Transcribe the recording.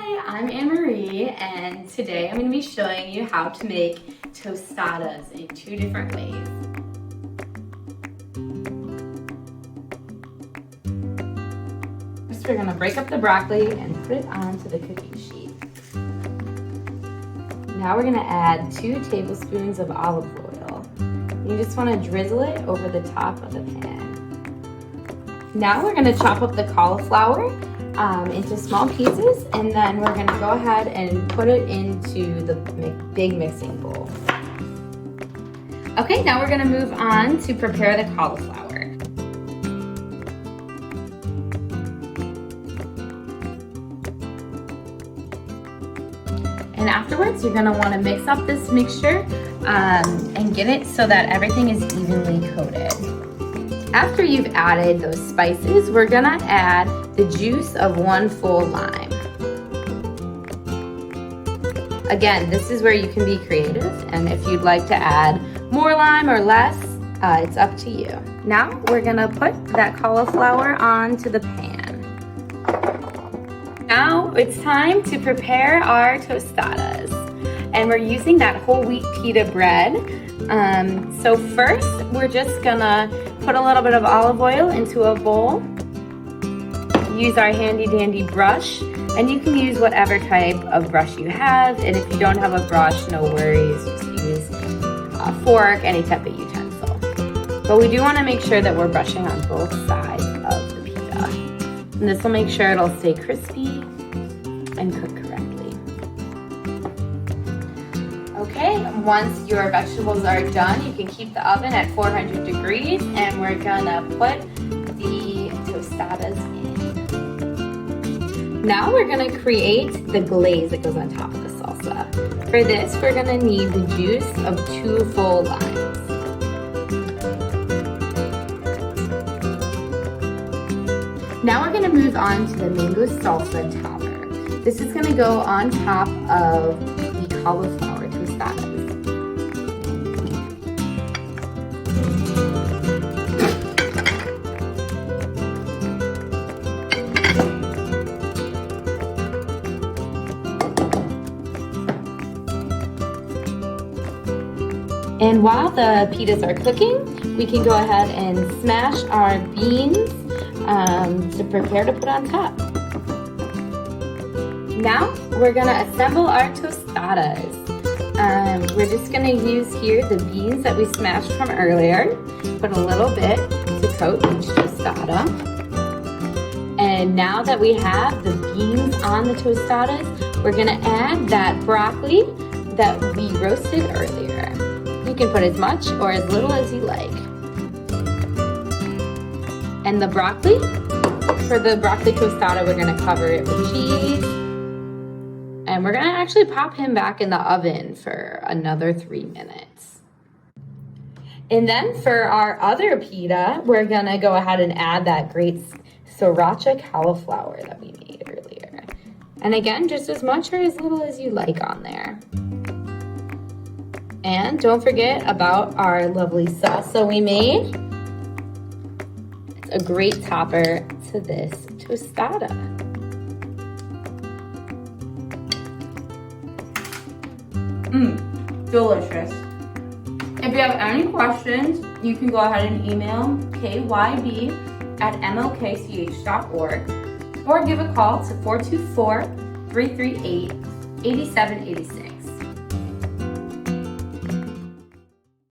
Hi, I'm Anne-Marie, and today I'm going to be showing you how to make tostadas in 2 different ways. First, we're going to break up the broccoli and put it onto the cookie sheet. Now we're going to add 2 tablespoons of olive oil. You just want to drizzle it over the top of the pan. Now we're going to chop up the cauliflower into small pieces, and then we're going to go ahead and put it into the big mixing bowl. Okay, now we're going to move on to prepare the cauliflower. And afterwards, you're going to want to mix up this mixture and get it so that everything is evenly coated. After you've added those spices, we're gonna add the juice of 1 full lime. Again, this is where you can be creative, and if you'd like to add more lime or less, it's up to you. Now we're gonna put that cauliflower onto the pan. Now it's time to prepare our tostadas, and we're using that whole wheat pita bread. So first, we're just gonna put a little bit of olive oil into a bowl. Use our handy dandy brush, and you can use whatever type of brush you have. And if you don't have a brush, no worries, just use a fork, any type of utensil. But we do want to make sure that we're brushing on both sides of the pita. And this will make sure it'll stay crispy and cook correctly. Okay, once your vegetables are done, you can keep the oven at 400 degrees, and we're gonna put the tostadas in. Now we're gonna create the glaze that goes on top of the salsa. For this, we're gonna need the juice of 2 full limes. Now we're gonna move on to the mango salsa topper. This is gonna go on top of the cauliflower tostadas. And while the pitas are cooking, we can go ahead and smash our beans to prepare to put on top. Now we're gonna assemble our tostadas. We're just gonna use here the beans that we smashed from earlier. Put a little bit to coat each tostada. And now that we have the beans on the tostadas, we're gonna add that broccoli that we roasted earlier. You can put as much or as little as you like. And the broccoli, for the broccoli tostada, we're gonna cover it with cheese. And we're gonna actually pop him back in the oven for another 3 minutes. And then for our other pita, we're gonna go ahead and add that great sriracha cauliflower that we made earlier. And again, just as much or as little as you like on there. And don't forget about our lovely salsa we made. It's a great topper to this tostada. Delicious. If you have any questions, you can go ahead and email kyb@mlkch.org or give a call to 424-338-8786.